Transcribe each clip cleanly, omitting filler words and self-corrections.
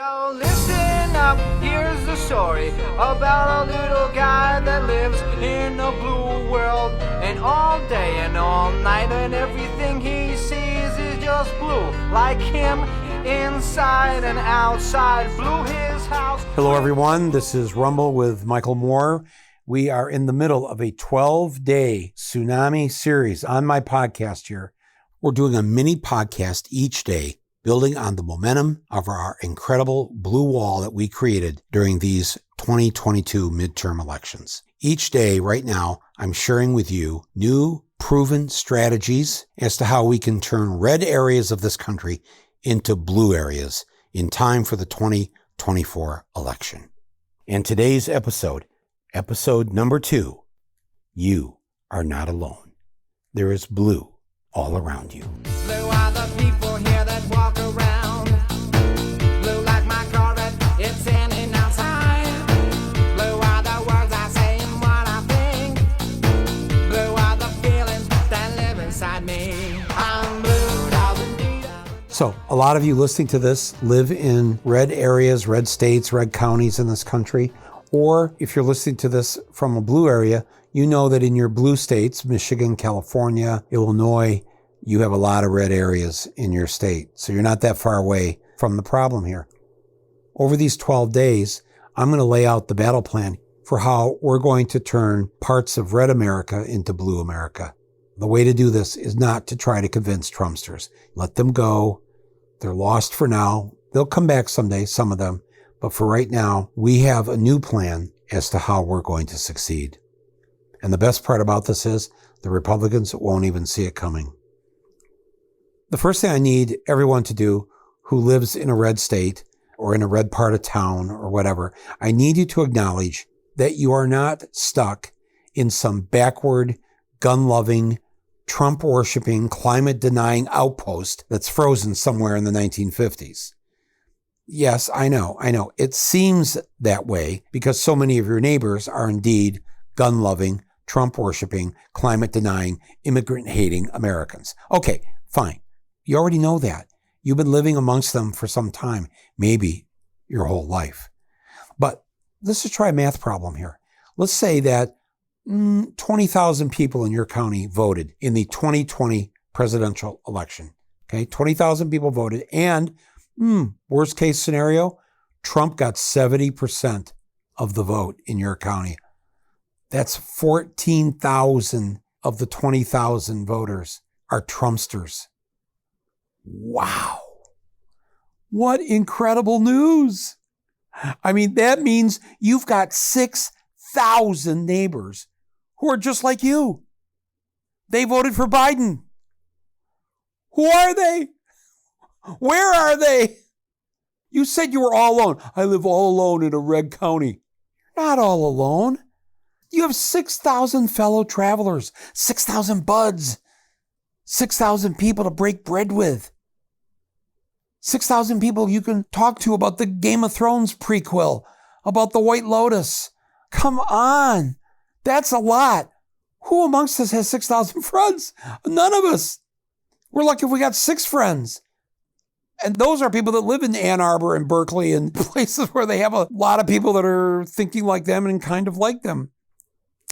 Well, listen up, here's the story about a little guy that lives in a blue world. And all day and all night, and everything he sees is just blue. Like him, inside and outside, blue his house. Hello everyone, this is Rumble with Michael Moore. We are in the middle of a 12-day tsunami series on my podcast here. We're doing a mini podcast each day, building on the momentum of our incredible blue wall that we created during these 2022 midterm elections. Each day right now, I'm sharing with you new proven strategies as to how we can turn red areas of this country into blue areas in time for the 2024 election. And today's episode number 2, you are not alone. There is blue all around you. Blue are the people here that walk around. Blue like my Corvette, it's in and outside. Blue are the words I say and what I think. Blue are the feelings that live inside me. I'm blue, darling. So a lot of you listening to this live in red areas, red states, red counties in this country. Or if you're listening to this from a blue area, you know that in your blue states, Michigan, California, Illinois, you have a lot of red areas in your state. So you're not that far away from the problem here. Over these 12 days, I'm going to lay out the battle plan for how we're going to turn parts of red America into blue America. The way to do this is not to try to convince Trumpsters. Let them go. They're lost for now. They'll come back someday, some of them. But for right now, we have a new plan as to how we're going to succeed. And the best part about this is the Republicans won't even see it coming. The first thing I need everyone to do who lives in a red state or in a red part of town or whatever, I need you to acknowledge that you are not stuck in some backward, gun-loving, Trump-worshiping, climate-denying outpost that's frozen somewhere in the 1950s. Yes, I know. It seems that way because so many of your neighbors are indeed gun-loving, Trump-worshiping, climate-denying, immigrant-hating Americans. Okay, fine. You already know that. You've been living amongst them for some time, maybe your whole life. But let's just try a math problem here. Let's say that 20,000 people in your county voted in the 2020 presidential election. Okay, 20,000 people voted, and worst case scenario, Trump got 70% of the vote in your county. That's 14,000 of the 20,000 voters are Trumpsters. Wow. What incredible news. I mean, that means you've got 6,000 neighbors who are just like you. They voted for Biden. Who are they? Where are they? You said you were all alone. I live all alone in a red county. You're not all alone. You have 6,000 fellow travelers, 6,000 buds, 6,000 people to break bread with, 6,000 people you can talk to about the Game of Thrones prequel, about the White Lotus. Come on. That's a lot. Who amongst us has 6,000 friends? None of us. We're lucky if we got 6 friends. And those are people that live in Ann Arbor and Berkeley and places where they have a lot of people that are thinking like them and kind of like them.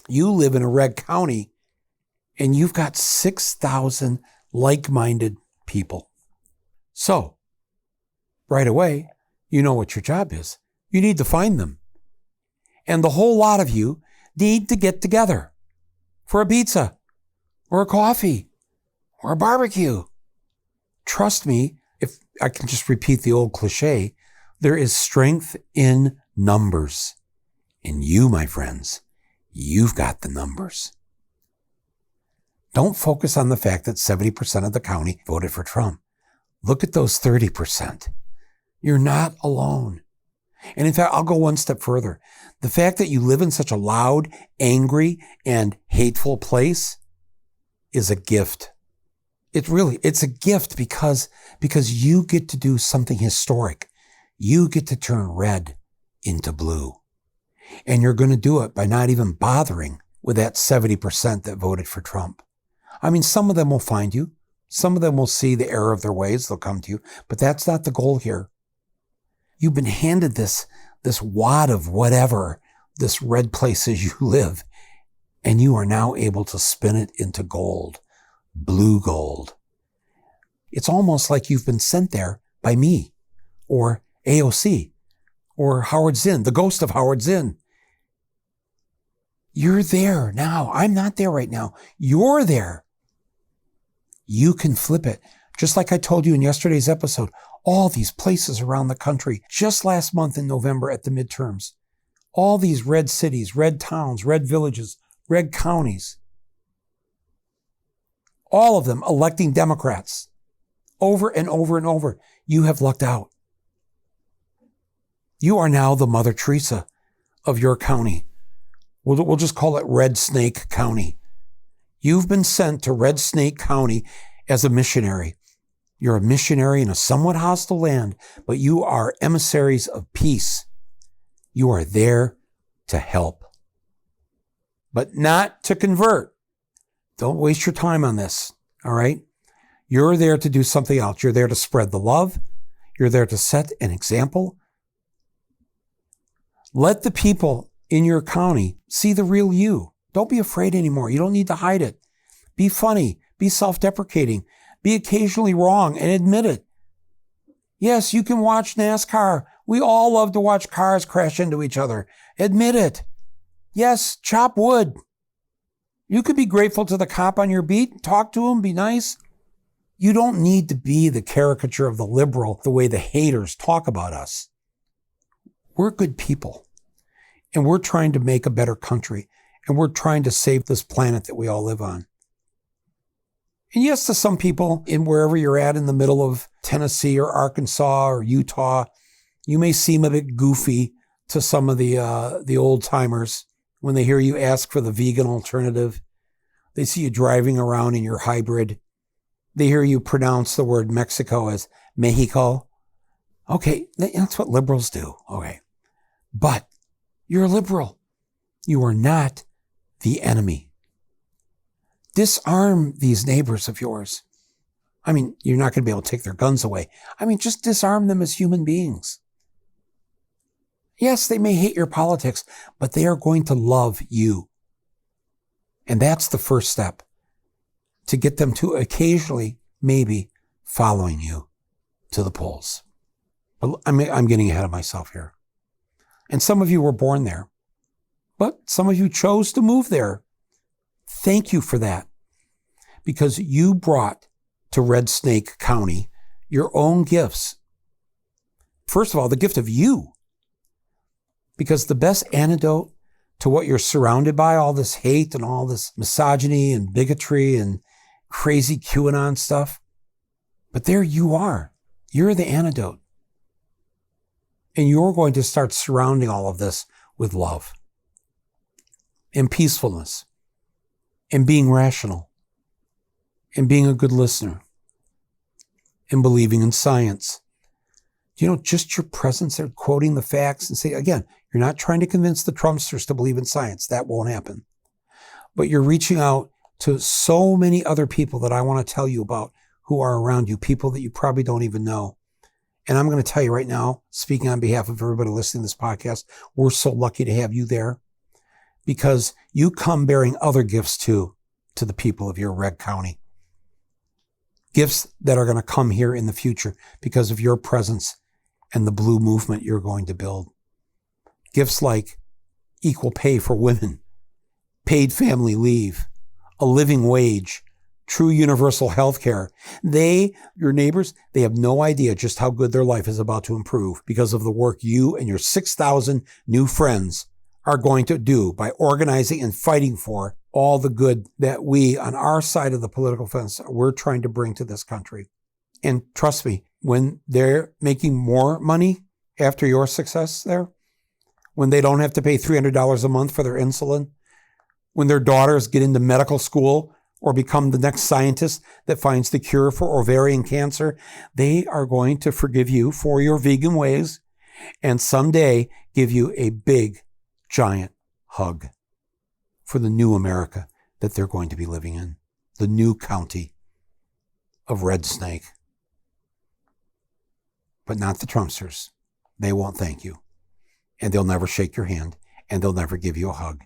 You live in a red county and you've got 6,000 like-minded people. So, right away, you know what your job is. You need to find them. And the whole lot of you need to get together for a pizza or a coffee or a barbecue. Trust me, if I can just repeat the old cliche, there is strength in numbers. And you, my friends, you've got the numbers. Don't focus on the fact that 70% of the county voted for Trump. Look at those 30%. You're not alone. And in fact, I'll go one step further. The fact that you live in such a loud, angry, and hateful place is a gift. It's a gift because you get to do something historic. You get to turn red into blue. And you're going to do it by not even bothering with that 70% that voted for Trump. I mean, some of them will find you. Some of them will see the error of their ways. They'll come to you. But that's not the goal here. You've been handed this wad of whatever, this red places you live, and you are now able to spin it into gold, blue gold. It's almost like you've been sent there by me or AOC or Howard Zinn, the ghost of Howard Zinn. You're there now. I'm not there right now. You're there. You can flip it. Just like I told you in yesterday's episode, all these places around the country, just last month in November at the midterms, all these red cities, red towns, red villages, red counties, all of them electing Democrats over and over and over. You have lucked out. You are now the Mother Teresa of your county. We'll just call it Red Snake County. You've been sent to Red Snake County as a missionary. You're a missionary in a somewhat hostile land, but you are emissaries of peace. You are there to help, but not to convert. Don't waste your time on this, all right? You're there to do something else. You're there to spread the love. You're there to set an example. Let the people in your county see the real you. Don't be afraid anymore. You don't need to hide it. Be funny. Be self-deprecating. Be occasionally wrong and admit it. Yes, you can watch NASCAR. We all love to watch cars crash into each other. Admit it. Yes, chop wood. You could be grateful to the cop on your beat. Talk to him. Be nice. You don't need to be the caricature of the liberal the way the haters talk about us. We're good people. And we're trying to make a better country. And we're trying to save this planet that we all live on. And yes, to some people in wherever you're at in the middle of Tennessee or Arkansas or Utah, you may seem a bit goofy to some of the old timers when they hear you ask for the vegan alternative. They see you driving around in your hybrid. They hear you pronounce the word Mexico as Mexico. Okay, that's what liberals do. Okay. But you're a liberal. You are not the enemy. Disarm these neighbors of yours. I mean, you're not going to be able to take their guns away. I mean, just disarm them as human beings. Yes, they may hate your politics, but they are going to love you. And that's the first step, to get them to occasionally, maybe, following you to the polls. But I'm getting ahead of myself here. And some of you were born there, but some of you chose to move there. Thank you for that, because you brought to Red Snake County your own gifts. First of all, the gift of you, because the best antidote to what you're surrounded by, all this hate and all this misogyny and bigotry and crazy QAnon stuff, but there you are. You're the antidote. And you're going to start surrounding all of this with love and peacefulness and being rational and being a good listener and believing in science. Just your presence there, quoting the facts and say, again, you're not trying to convince the Trumpsters to believe in science. That won't happen. But you're reaching out to so many other people that I want to tell you about who are around you, people that you probably don't even know. And I'm going to tell you right now, speaking on behalf of everybody listening to this podcast, we're so lucky to have you there, because you come bearing other gifts too to the people of your Red County. Gifts that are going to come here in the future because of your presence and the blue movement you're going to build. Gifts like equal pay for women, paid family leave, a living wage, true universal health care. Your neighbors, they have no idea just how good their life is about to improve because of the work you and your 6,000 new friends are going to do by organizing and fighting for all the good that we on our side of the political fence, we're trying to bring to this country. And trust me, when they're making more money after your success there, when they don't have to pay $300 a month for their insulin, when their daughters get into medical school or become the next scientist that finds the cure for ovarian cancer, they are going to forgive you for your vegan ways and someday give you a big, giant hug for the new America that they're going to be living in, the new county of Red Snake. But not the Trumpsters. they won't thank you. And they'll never shake your hand, and they'll never give you a hug.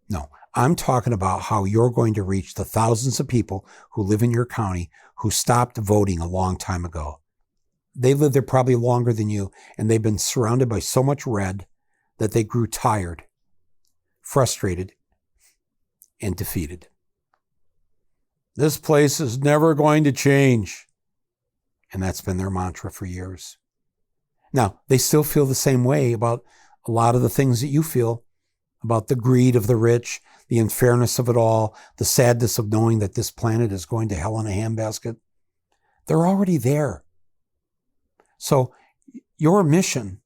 No, I'm talking about how you're going to reach the thousands of people who live in your county who stopped voting a long time ago. They lived there probably longer than you, and they've been surrounded by so much red that they grew tired, frustrated, and defeated. This place is never going to change. And that's been their mantra for years. Now, they still feel the same way about a lot of the things that you feel, about the greed of the rich, the unfairness of it all, the sadness of knowing that this planet is going to hell in a handbasket. They're already there. So your mission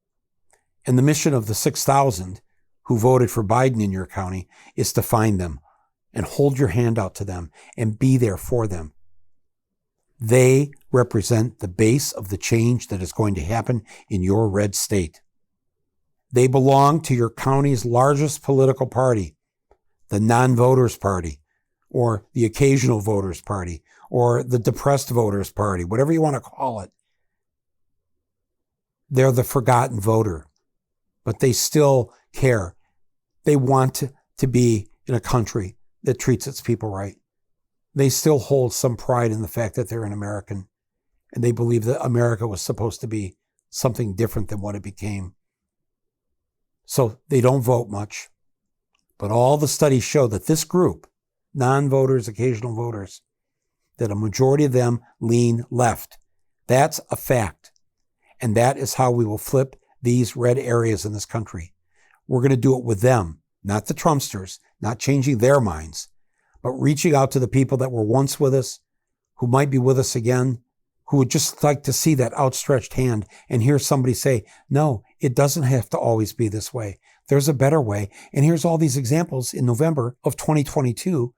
and the mission of the 6,000 who voted for Biden in your county is to find them and hold your hand out to them and be there for them. They represent the base of the change that is going to happen in your red state. They belong to your county's largest political party, the non-voters party, or the occasional voters party, or the depressed voters party, whatever you want to call it. They're the forgotten voter, but they still care. They want to be in a country that treats its people right. They still hold some pride in the fact that they're an American, and they believe that America was supposed to be something different than what it became. So they don't vote much, but all the studies show that this group, non-voters, occasional voters, that a majority of them lean left. That's a fact. And that is how we will flip these red areas in this country. We're going to do it with them, not the Trumpsters, not changing their minds, but reaching out to the people that were once with us, who might be with us again, who would just like to see that outstretched hand and hear somebody say, no, it doesn't have to always be this way. There's a better way. And here's all these examples in November of 2022,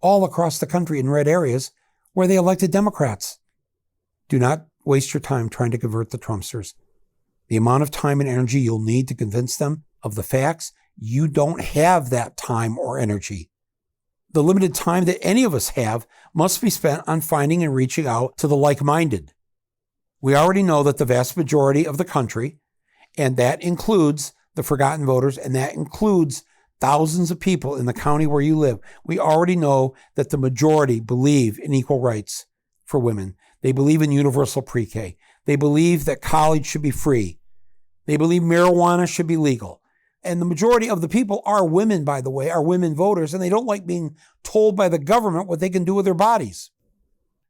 all across the country in red areas where they elected Democrats. Do not waste your time trying to convert the Trumpsters. The amount of time and energy you'll need to convince them of the facts, you don't have that time or energy. The limited time that any of us have must be spent on finding and reaching out to the like-minded. We already know that the vast majority of the country, and that includes the forgotten voters, and that includes thousands of people in the county where you live, we already know that the majority believe in equal rights for women. They believe in universal pre-K. They believe that college should be free. They believe marijuana should be legal. And the majority of the people are women, by the way, are women voters, and they don't like being told by the government what they can do with their bodies.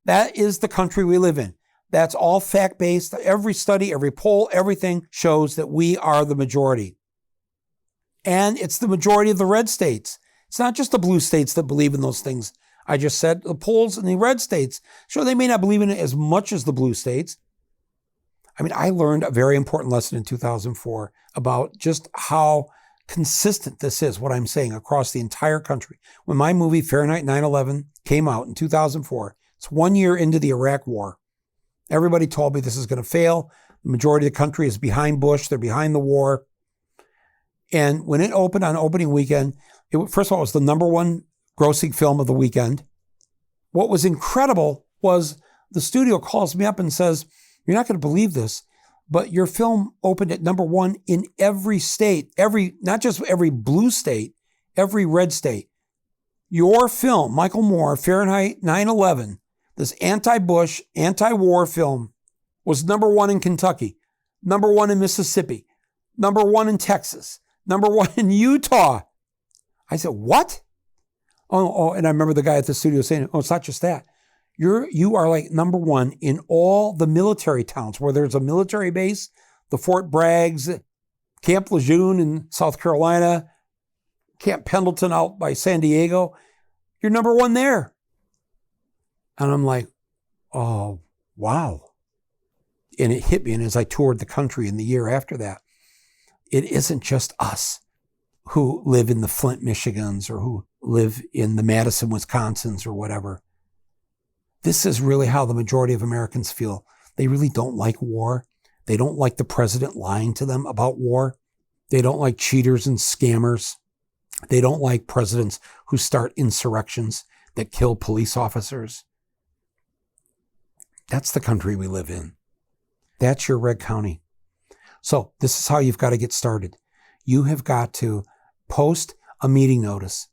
That is the country we live in. That's all fact-based. Every study, every poll, everything shows that we are the majority. And it's the majority of the red states. It's not just the blue states that believe in those things I just said. The polls in the red states show they may not believe in it as much as the blue states. I mean, I learned a very important lesson in 2004 about just how consistent this is, what I'm saying, across the entire country. When my movie Fahrenheit 9/11 came out in 2004, it's 1 year into the Iraq War. Everybody told me this is going to fail. The majority of the country is behind Bush. They're behind the war. And when it opened on opening weekend, first of all, it was the #1 grossing film of the weekend. What was incredible was the studio calls me up and says, you're not going to believe this, but your film opened at #1 in every state, not just every blue state, every red state. Your film, Michael Moore, Fahrenheit 9/11, this anti-Bush, anti-war film, was #1 in Kentucky, #1 in Mississippi, #1 in Texas, #1 in Utah. I said, what? Oh, and I remember the guy at the studio saying, oh, it's not just that. You are like #1 in all the military towns where there's a military base, the Fort Braggs, Camp Lejeune in South Carolina, Camp Pendleton out by San Diego. You're #1 there. And I'm like, oh, wow. And it hit me. And as I toured the country in the year after that, it isn't just us who live in the Flint, Michigans, or who live in the Madison, Wisconsins, or whatever. This is really how the majority of Americans feel. They really don't like war. They don't like the president lying to them about war. They don't like cheaters and scammers. They don't like presidents who start insurrections that kill police officers. That's the country we live in. That's your red county. So this is how you've got to get started. You have got to post a meeting notice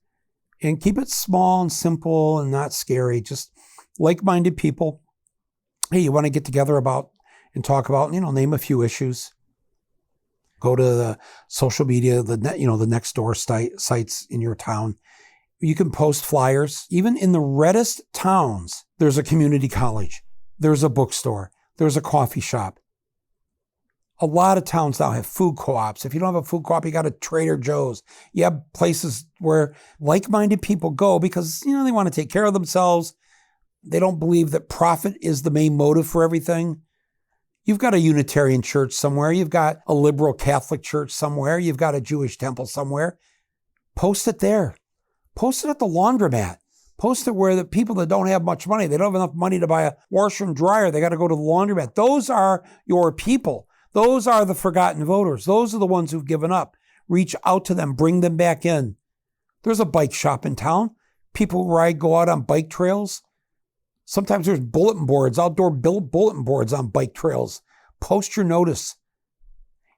and keep it small and simple and not scary. Just like-minded people. Hey, you want to get together about and talk about, name a few issues. Go to the social media, the next door sites in your town. You can post flyers. Even in the reddest towns, there's a community college. There's a bookstore. There's a coffee shop. A lot of towns now have food co-ops. If you don't have a food co-op, you got a Trader Joe's. You have places where like-minded people go because, they want to take care of themselves. They don't believe that profit is the main motive for everything. You've got a Unitarian church somewhere. You've got a liberal Catholic church somewhere. You've got a Jewish temple somewhere. Post it there. Post it at the laundromat. Post it where the people that don't have much money, they don't have enough money to buy a washer and dryer. They got to go to the laundromat. Those are your people. Those are the forgotten voters. Those are the ones who've given up. Reach out to them. Bring them back in. There's a bike shop in town. People go out on bike trails. Sometimes there's bulletin boards, outdoor bulletin boards on bike trails. Post your notice.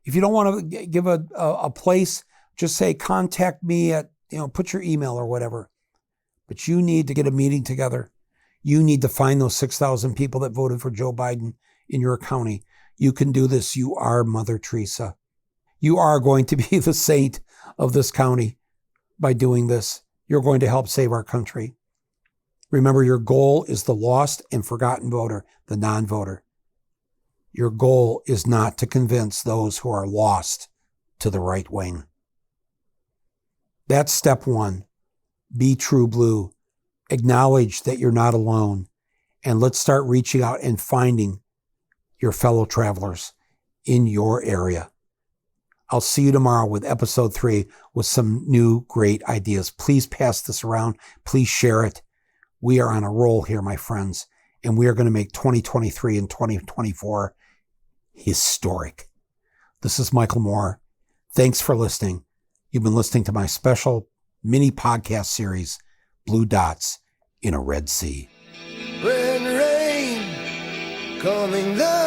If you don't want to give a place, just say, contact me at, put your email or whatever. But you need to get a meeting together. You need to find those 6,000 people that voted for Joe Biden in your county. You can do this. You are Mother Teresa. You are going to be the saint of this county by doing this. You're going to help save our country. Remember, your goal is the lost and forgotten voter, the non-voter. Your goal is not to convince those who are lost to the right wing. That's step one. Be true blue. Acknowledge that you're not alone. And let's start reaching out and finding your fellow travelers in your area. I'll see you tomorrow with episode 3 with some new great ideas. Please pass this around. Please share it. We are on a roll here, my friends, and we are going to make 2023 and 2024 historic. This is Michael Moore. Thanks for listening. You've been listening to my special mini podcast series, Blue Dots in a Red Sea. When rain coming down.